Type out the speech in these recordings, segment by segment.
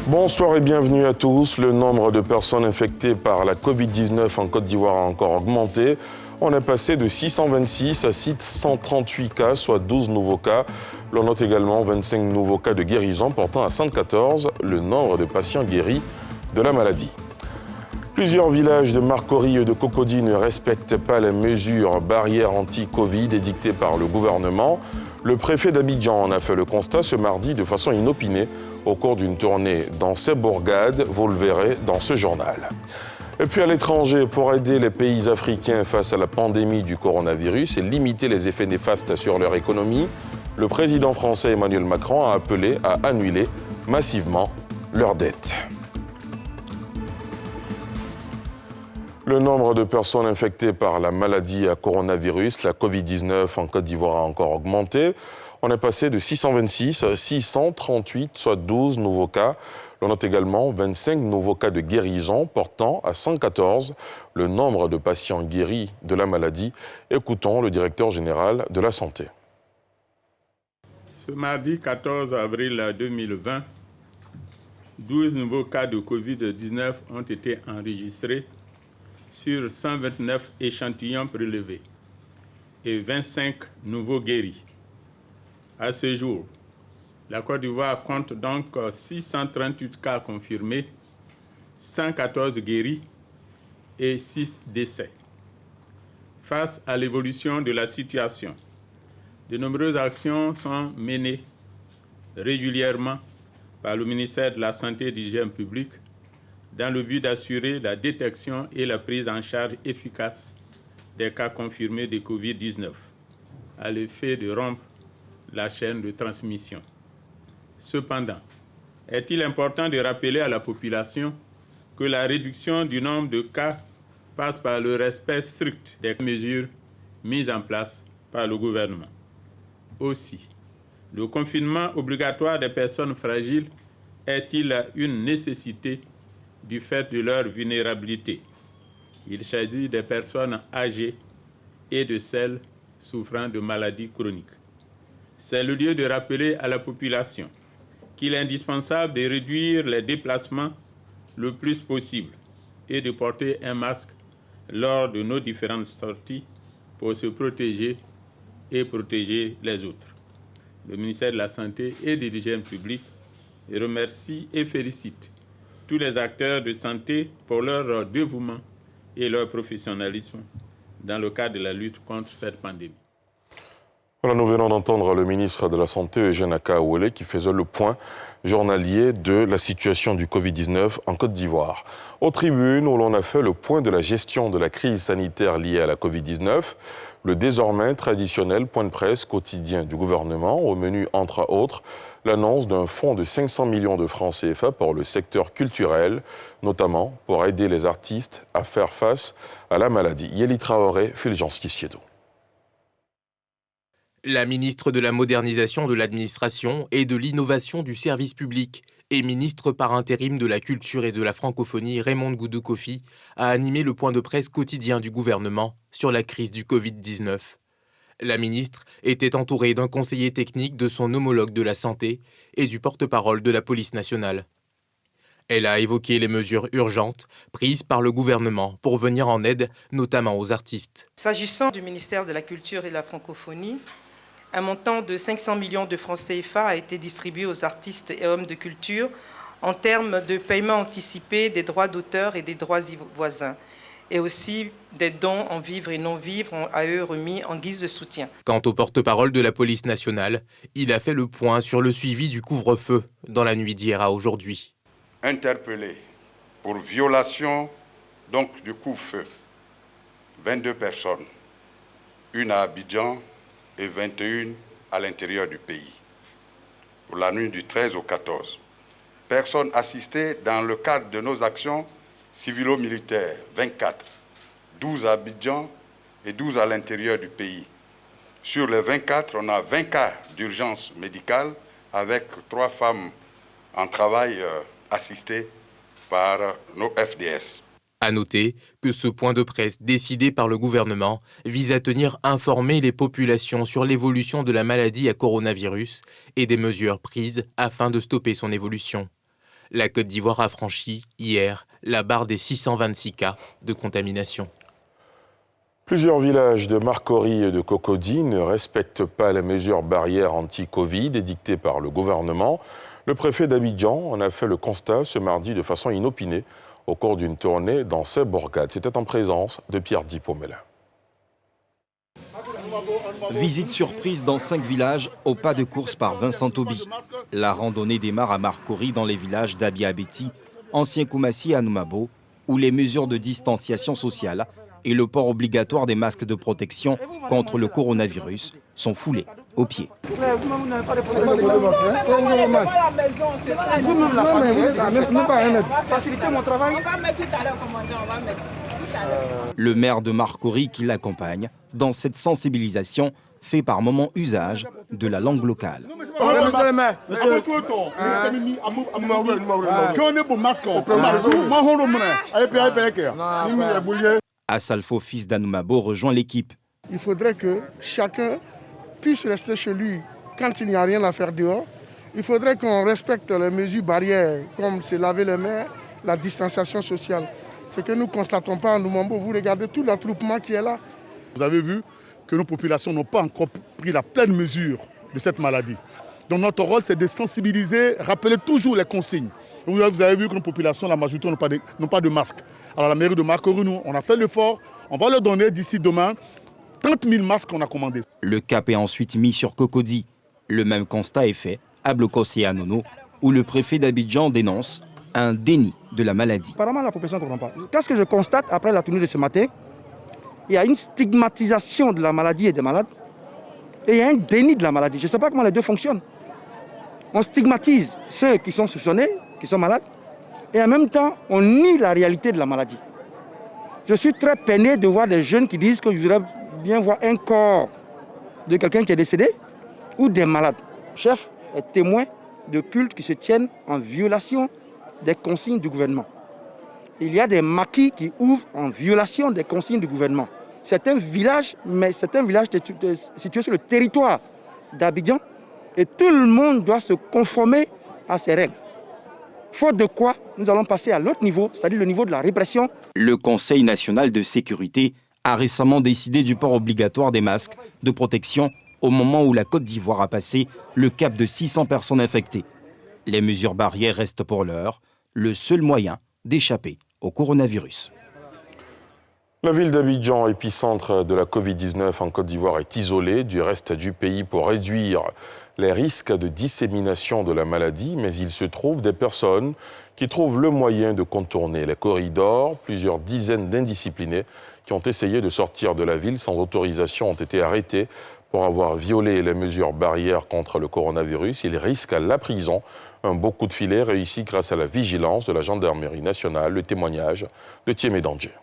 Bonsoir et bienvenue à tous. Le nombre de personnes infectées par la Covid-19 en Côte d'Ivoire a encore augmenté. On est passé de 626 à 638 cas, soit 12 nouveaux cas. L'on note également 25 nouveaux cas de guérison, portant à 114 le nombre de patients guéris de la maladie. Plusieurs villages de Marcory et de Cocody ne respectent pas les mesures barrières anti-Covid édictées par le gouvernement. Le préfet d'Abidjan en a fait le constat ce mardi de façon inopinée au cours d'une tournée dans ces bourgades. Vous le verrez dans ce journal. Et puis à l'étranger, pour aider les pays africains face à la pandémie du coronavirus et limiter les effets néfastes sur leur économie, le président français Emmanuel Macron a appelé à annuler massivement leurs dettes. Le nombre de personnes infectées par la maladie à coronavirus, la Covid-19 en Côte d'Ivoire a encore augmenté. On est passé de 626 à 638, soit 12 nouveaux cas. On note également 25 nouveaux cas de guérison, portant à 114 le nombre de patients guéris de la maladie. Écoutons le directeur général de la Santé. Ce mardi 14 avril 2020, 12 nouveaux cas de Covid-19 ont été enregistrés sur 129 échantillons prélevés et 25 nouveaux guéris. À ce jour, la Côte d'Ivoire compte donc 638 cas confirmés, 114 guéris et 6 décès. Face à l'évolution de la situation, de nombreuses actions sont menées régulièrement par le ministère de la Santé et de l'Hygiène publique dans le but d'assurer la détection et la prise en charge efficace des cas confirmés de Covid-19, à l'effet de rompre la chaîne de transmission. Cependant, est-il important de rappeler à la population que la réduction du nombre de cas passe par le respect strict des mesures mises en place par le gouvernement. Aussi, le confinement obligatoire des personnes fragiles est-il une nécessité du fait de leur vulnérabilité? Il s'agit des personnes âgées et de celles souffrant de maladies chroniques. C'est le lieu de rappeler à la population qu'il est indispensable de réduire les déplacements le plus possible et de porter un masque lors de nos différentes sorties pour se protéger et protéger les autres. Le ministère de la Santé et de l'Hygiène publique remercie et félicite tous les acteurs de santé pour leur dévouement et leur professionnalisme dans le cadre de la lutte contre cette pandémie. Voilà, nous venons d'entendre le ministre de la Santé, Eugène Akaouele, qui faisait le point journalier de la situation du Covid-19 en Côte d'Ivoire. Aux tribunes, où l'on a fait le point de la gestion de la crise sanitaire liée à la Covid-19, le désormais traditionnel point de presse quotidien du gouvernement, au menu, entre autres, l'annonce d'un fonds de 500 millions de francs CFA pour le secteur culturel, notamment pour aider les artistes à faire face à la maladie. Yeli Traoré, Fulgence Kissiedo. La ministre de la Modernisation de l'Administration et de l'Innovation du Service public et ministre par intérim de la Culture et de la Francophonie, Raymonde Goudou Kofi, a animé le point de presse quotidien du gouvernement sur la crise du Covid-19. La ministre était entourée d'un conseiller technique de son homologue de la santé et du porte-parole de la police nationale. Elle a évoqué les mesures urgentes prises par le gouvernement pour venir en aide, notamment aux artistes. S'agissant du ministère de la Culture et de la Francophonie, un montant de 500 millions de francs CFA a été distribué aux artistes et hommes de culture en termes de paiement anticipé des droits d'auteur et des droits voisins, et aussi des dons en vivres et non-vivres à eux remis en guise de soutien. Quant au porte-parole de la police nationale, il a fait le point sur le suivi du couvre-feu dans la nuit d'hier à aujourd'hui. Interpellés pour violation du couvre-feu, 22 personnes, une à Abidjan et 21 à l'intérieur du pays, pour la nuit du 13 au 14. Personnes assistées dans le cadre de nos actions civilo-militaires, 24, 12 à Abidjan et 12 à l'intérieur du pays. Sur les 24, on a 20 cas d'urgence médicale avec 3 femmes en travail assistées par nos FDS. À noter que ce point de presse décidé par le gouvernement vise à tenir informées les populations sur l'évolution de la maladie à coronavirus et des mesures prises afin de stopper son évolution. La Côte d'Ivoire a franchi, hier, la barre des 626 cas de contamination. Plusieurs villages de Marcory et de Cocody ne respectent pas les mesures barrières anti-Covid édictées par le gouvernement. Le préfet d'Abidjan en a fait le constat ce mardi de façon inopinée au cours d'une tournée dans ces bourgades. C'était en présence de Pierre Dipomela. Visite surprise dans 5 villages au pas de course par Vincent Toby. La randonnée démarre à Marcory dans les villages d'Abiabeti, ancien Koumassi et Anoumabo, où les mesures de distanciation sociale et le port obligatoire des masques de protection contre le coronavirus sont foulés aux pieds. Le maire de Marcory qui l'accompagne dans cette sensibilisation fait par moments usage de la langue locale. Assalfo, fils d'Anoumabo, rejoint l'équipe. Il faudrait que chacun puisse rester chez lui quand il n'y a rien à faire dehors. Il faudrait qu'on respecte les mesures barrières, comme se laver les mains, la distanciation sociale. Ce que nous ne constatons pas à Anoumabo, vous regardez tout l'attroupement qui est là. Vous avez vu que nos populations n'ont pas encore pris la pleine mesure de cette maladie. Donc notre rôle, c'est de sensibiliser, rappeler toujours les consignes. Vous avez vu que nos populations, la majorité, n'ont pas de masque. Alors la mairie de Marcory, nous, on a fait l'effort, on va leur donner d'ici demain 30 000 masques qu'on a commandés. Le cap est ensuite mis sur Cocody. Le même constat est fait à Blocos et à Nono, où le préfet d'Abidjan dénonce un déni de la maladie. Apparemment, la population ne comprend pas. Qu'est-ce que je constate après la tournée de ce matin? Il y a une stigmatisation de la maladie et des malades, et il y a un déni de la maladie. Je ne sais pas comment les deux fonctionnent. On stigmatise ceux qui sont soupçonnés, qui sont malades, et en même temps, on nie la réalité de la maladie. Je suis très peiné de voir des jeunes qui disent que je voudrais bien voir un corps de quelqu'un qui est décédé ou des malades. Chef est témoin de cultes qui se tiennent en violation des consignes du gouvernement. Il y a des maquis qui ouvrent en violation des consignes du gouvernement. C'est un village, mais c'est un village situé sur le territoire d'Abidjan et tout le monde doit se conformer à ces règles. Faute de quoi, nous allons passer à l'autre niveau, c'est-à-dire le niveau de la répression. Le Conseil national de sécurité a récemment décidé du port obligatoire des masques de protection au moment où la Côte d'Ivoire a passé le cap de 600 personnes infectées. Les mesures barrières restent pour l'heure le seul moyen d'échapper au coronavirus. La ville d'Abidjan, épicentre de la Covid-19 en Côte d'Ivoire, est isolée du reste du pays pour réduire les risques de dissémination de la maladie, mais il se trouve des personnes qui trouvent le moyen de contourner les corridors. Plusieurs dizaines d'indisciplinés qui ont essayé de sortir de la ville sans autorisation ont été arrêtés pour avoir violé les mesures barrières contre le coronavirus. Ils risquent la prison. Un beau coup de filet réussi grâce à la vigilance de la gendarmerie nationale. Le témoignage de Thiemé Danger.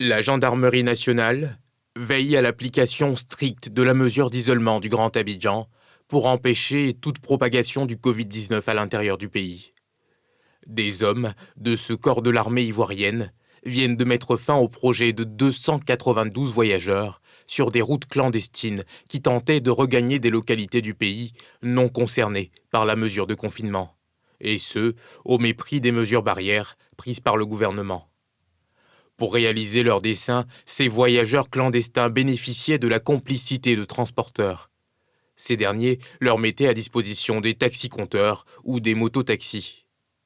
La gendarmerie nationale veille à l'application stricte de la mesure d'isolement du Grand Abidjan pour empêcher toute propagation du Covid-19 à l'intérieur du pays. Des hommes de ce corps de l'armée ivoirienne viennent de mettre fin au projet de 292 voyageurs sur des routes clandestines qui tentaient de regagner des localités du pays non concernées par la mesure de confinement. Et ce, au mépris des mesures barrières prises par le gouvernement. Pour réaliser leur dessein, ces voyageurs clandestins bénéficiaient de la complicité de transporteurs. Ces derniers leur mettaient à disposition des taxis-compteurs ou des mototaxis.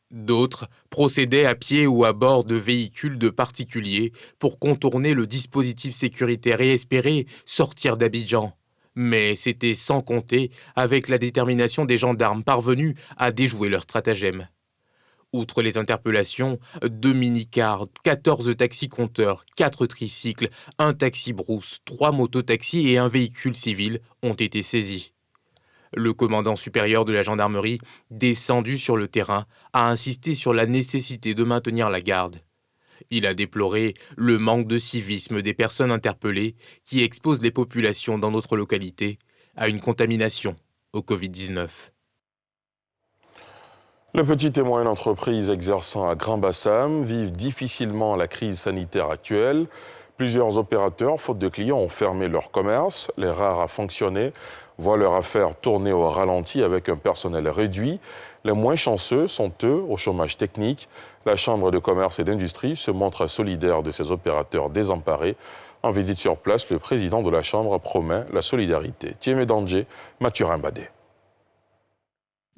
D'autres procédaient à pied ou à bord de véhicules de particuliers pour contourner le dispositif sécuritaire et espérer sortir d'Abidjan. Mais c'était sans compter avec la détermination des gendarmes parvenus à déjouer leur stratagème. Outre les interpellations, 2 minicars, 14 taxis-compteurs, 4 tricycles, 1 taxi-brousse, 3 mototaxis et un véhicule civil ont été saisis. Le commandant supérieur de la gendarmerie, descendu sur le terrain, a insisté sur la nécessité de maintenir la garde. Il a déploré le manque de civisme des personnes interpellées qui exposent les populations dans notre localité à une contamination au Covid-19. Les petites et moyennes entreprises exerçant à Grand-Bassam vivent difficilement la crise sanitaire actuelle. Plusieurs opérateurs, faute de clients, ont fermé leur commerce. Les rares à fonctionner voient leur affaire tourner au ralenti avec un personnel réduit. Les moins chanceux sont eux au chômage technique. La Chambre de commerce et d'industrie se montre solidaire de ces opérateurs désemparés. En visite sur place, le président de la Chambre promet la solidarité. Thiemé Danger, Mathurin Badé.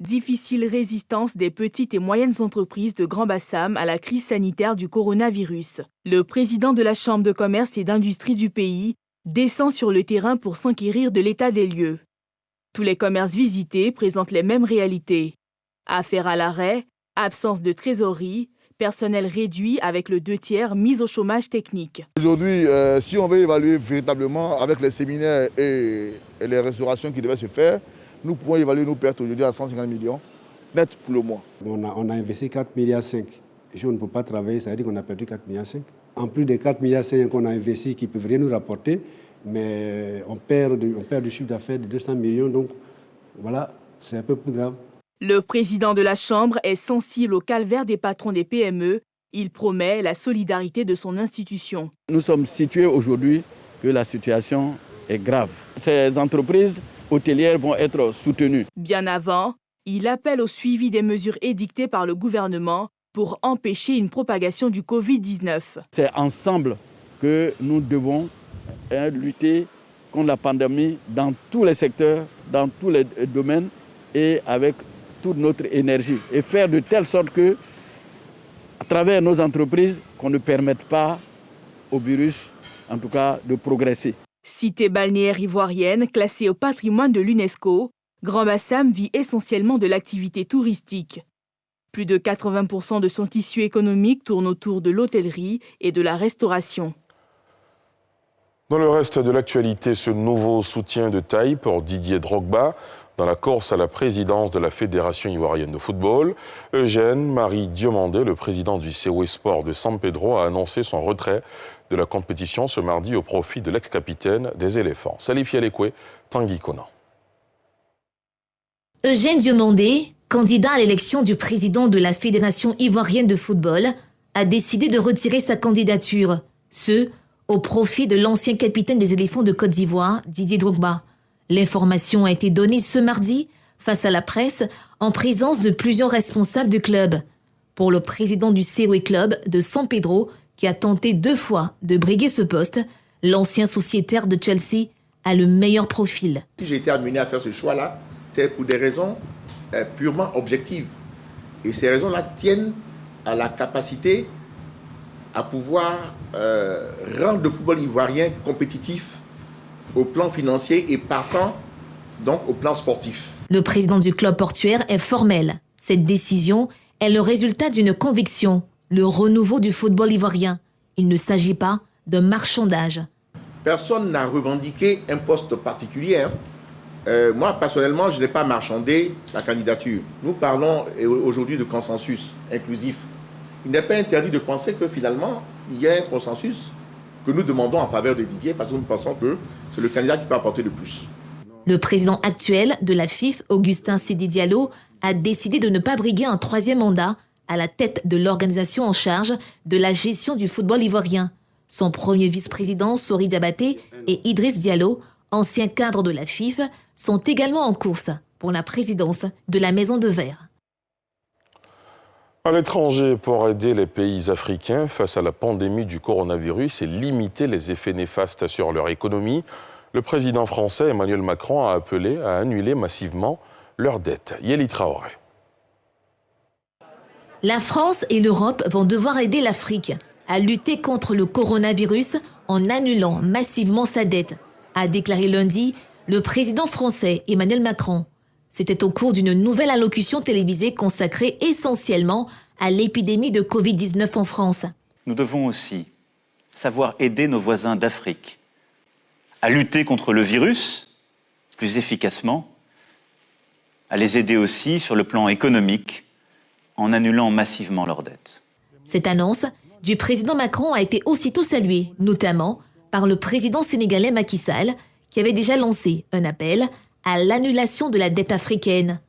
Difficile résistance des petites et moyennes entreprises de Grand Bassam à la crise sanitaire du coronavirus. Le président de la Chambre de commerce et d'industrie du pays descend sur le terrain pour s'enquérir de l'état des lieux. Tous les commerces visités présentent les mêmes réalités. Affaires à l'arrêt, absence de trésorerie, personnel réduit avec le 2/3 mis au chômage technique. Aujourd'hui, si on veut évaluer véritablement avec les séminaires et les restaurations qui devaient se faire, nous pouvons évaluer nos pertes aujourd'hui à 150 millions net pour le mois. On a investi 4,5 milliards. Si on ne peut pas travailler, ça veut dire qu'on a perdu 4,5 milliards. En plus des 4,5 milliards qu'on a investis qui ne peuvent rien nous rapporter, mais on perd du chiffre d'affaires de 200 millions, donc voilà, c'est un peu plus grave. Le président de la Chambre est sensible au calvaire des patrons des PME. Il promet la solidarité de son institution. Nous sommes situés aujourd'hui que la situation est grave. Ces entreprises hôtelières vont être soutenues. Bien avant, il appelle au suivi des mesures édictées par le gouvernement pour empêcher une propagation du Covid-19. C'est ensemble que nous devons lutter contre la pandémie dans tous les secteurs, dans tous les domaines et avec toute notre énergie et faire de telle sorte que, à travers nos entreprises, qu'on ne permette pas au virus, en tout cas, de progresser. Cité balnéaire ivoirienne classée au patrimoine de l'UNESCO, Grand Bassam vit essentiellement de l'activité touristique. Plus de 80% de son tissu économique tourne autour de l'hôtellerie et de la restauration. Dans le reste de l'actualité, ce nouveau soutien de taille pour Didier Drogba dans la course à la présidence de la Fédération ivoirienne de football. Eugène-Marie Diomandé, le président du COE Sport de San Pedro, a annoncé son retrait de la compétition ce mardi au profit de l'ex-capitaine des éléphants. Salif Yalekwe, Tanguy Konan. Eugène Diomandé, candidat à l'élection du président de la Fédération ivoirienne de football, a décidé de retirer sa candidature, ce au profit de l'ancien capitaine des éléphants de Côte d'Ivoire, Didier Drogba. L'information a été donnée ce mardi face à la presse en présence de plusieurs responsables du club. Pour le président du COE Club de San Pedro, qui a tenté 2 fois de briguer ce poste, l'ancien sociétaire de Chelsea a le meilleur profil. Si j'ai été amené à faire ce choix-là, c'est pour des raisons purement objectives. Et ces raisons-là tiennent à la capacité à pouvoir rendre le football ivoirien compétitif au plan financier et partant donc au plan sportif. Le président du club portuaire est formel. Cette décision est le résultat d'une conviction, le renouveau du football ivoirien. Il ne s'agit pas d'un marchandage. Personne n'a revendiqué un poste particulier. Moi, personnellement, je n'ai pas marchandé la candidature. Nous parlons aujourd'hui de consensus inclusif. Il n'est pas interdit de penser que finalement, il y a un consensus que nous demandons en faveur de Didier parce que nous pensons que c'est le candidat qui peut apporter le plus. Le président actuel de la FIF, Augustin Sidi Diallo, a décidé de ne pas briguer un 3e mandat à la tête de l'organisation en charge de la gestion du football ivoirien. Son premier vice-président, Sori Diabaté, et Idriss Diallo, ancien cadre de la FIF, sont également en course pour la présidence de la Maison de Verre. À l'étranger, pour aider les pays africains face à la pandémie du coronavirus et limiter les effets néfastes sur leur économie, le président français Emmanuel Macron a appelé à annuler massivement leurs dettes. Yeli Traoré. La France et l'Europe vont devoir aider l'Afrique à lutter contre le coronavirus en annulant massivement sa dette, a déclaré lundi le président français Emmanuel Macron. C'était au cours d'une nouvelle allocution télévisée consacrée essentiellement à l'épidémie de Covid-19 en France. Nous devons aussi savoir aider nos voisins d'Afrique à lutter contre le virus plus efficacement, à les aider aussi sur le plan économique en annulant massivement leurs dettes. Cette annonce du président Macron a été aussitôt saluée, notamment par le président sénégalais Macky Sall, qui avait déjà lancé un appel à l'annulation de la dette africaine.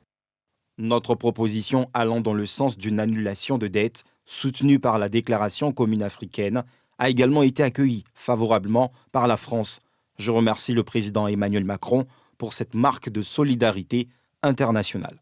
Notre proposition allant dans le sens d'une annulation de dette, soutenue par la déclaration commune africaine, a également été accueillie favorablement par la France. Je remercie le président Emmanuel Macron pour cette marque de solidarité internationale.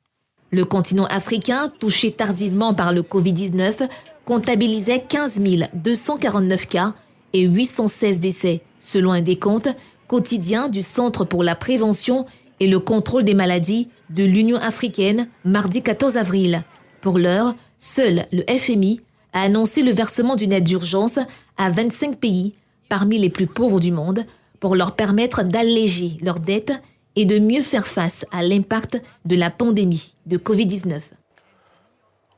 Le continent africain, touché tardivement par le Covid-19, comptabilisait 15 249 cas et 816 décès, selon un décompte quotidien du Centre pour la prévention et le contrôle des maladies de l'Union africaine, mardi 14 avril. Pour l'heure, seul le FMI a annoncé le versement d'une aide d'urgence à 25 pays parmi les plus pauvres du monde pour leur permettre d'alléger leurs dettes et de mieux faire face à l'impact de la pandémie de Covid-19.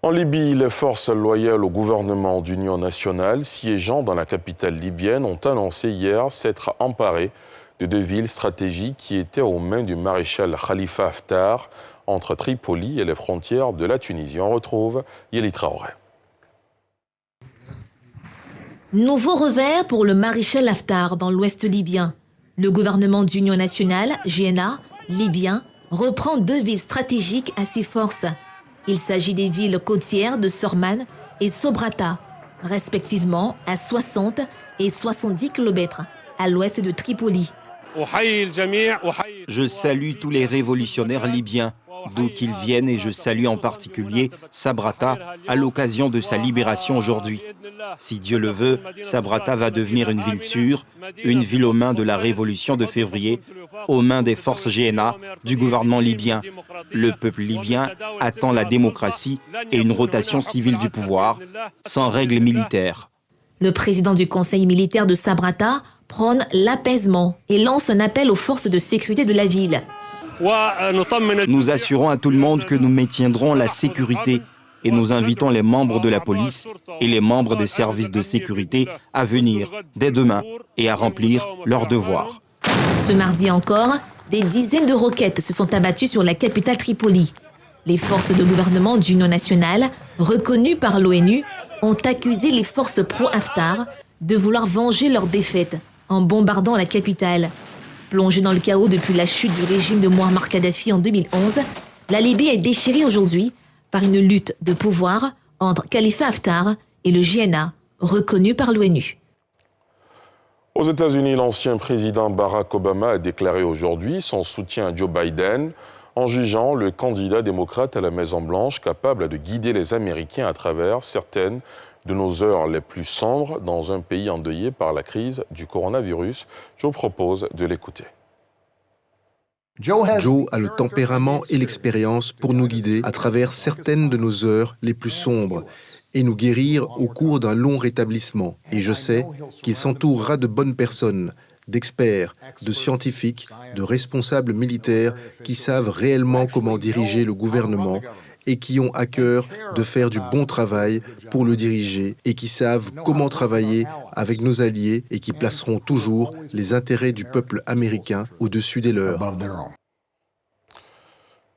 En Libye, les forces loyales au gouvernement d'union nationale siégeant dans la capitale libyenne ont annoncé hier s'être emparées de deux villes stratégiques qui étaient aux mains du maréchal Khalifa Haftar entre Tripoli et les frontières de la Tunisie. On retrouve Yeli Traoré. Nouveau revers pour le maréchal Haftar dans l'ouest libyen. Le gouvernement d'union nationale, GNA, libyen, reprend deux villes stratégiques à ses forces. Il s'agit des villes côtières de Sorman et Sobrata, respectivement à 60 et 70 km à l'ouest de Tripoli. Je salue tous les révolutionnaires libyens, d'où qu'ils viennent, et je salue en particulier Sabrata à l'occasion de sa libération aujourd'hui. Si Dieu le veut, Sabrata va devenir une ville sûre, une ville aux mains de la révolution de février, aux mains des forces GNA, du gouvernement libyen. Le peuple libyen attend la démocratie et une rotation civile du pouvoir, sans règles militaires. Le président du conseil militaire de Sabrata prône l'apaisement et lance un appel aux forces de sécurité de la ville. Nous assurons à tout le monde que nous maintiendrons la sécurité et nous invitons les membres de la police et les membres des services de sécurité à venir dès demain et à remplir leurs devoirs. Ce mardi encore, des dizaines de roquettes se sont abattues sur la capitale Tripoli. Les forces de gouvernement d'union nationale, reconnues par l'ONU, ont accusé les forces pro-Haftar de vouloir venger leur défaite en bombardant la capitale. Plongée dans le chaos depuis la chute du régime de Mouammar Kadhafi en 2011, la Libye est déchirée aujourd'hui par une lutte de pouvoir entre Khalifa Haftar et le GNA, reconnu par l'ONU. Aux États-Unis, l'ancien président Barack Obama a déclaré aujourd'hui son soutien à Joe Biden en jugeant le candidat démocrate à la Maison-Blanche capable de guider les Américains à travers certaines de nos heures les plus sombres dans un pays endeuillé par la crise du coronavirus. Je vous propose de l'écouter. Joe a le tempérament et l'expérience pour nous guider à travers certaines de nos heures les plus sombres et nous guérir au cours d'un long rétablissement. Et je sais qu'il s'entourera de bonnes personnes, d'experts, de scientifiques, de responsables militaires qui savent réellement comment diriger le gouvernement et qui ont à cœur de faire du bon travail pour le diriger et qui savent comment travailler avec nos alliés et qui placeront toujours les intérêts du peuple américain au-dessus des leurs.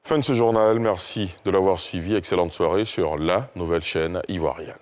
Fin de ce journal, merci de l'avoir suivi. Excellente soirée sur la nouvelle chaîne ivoirienne.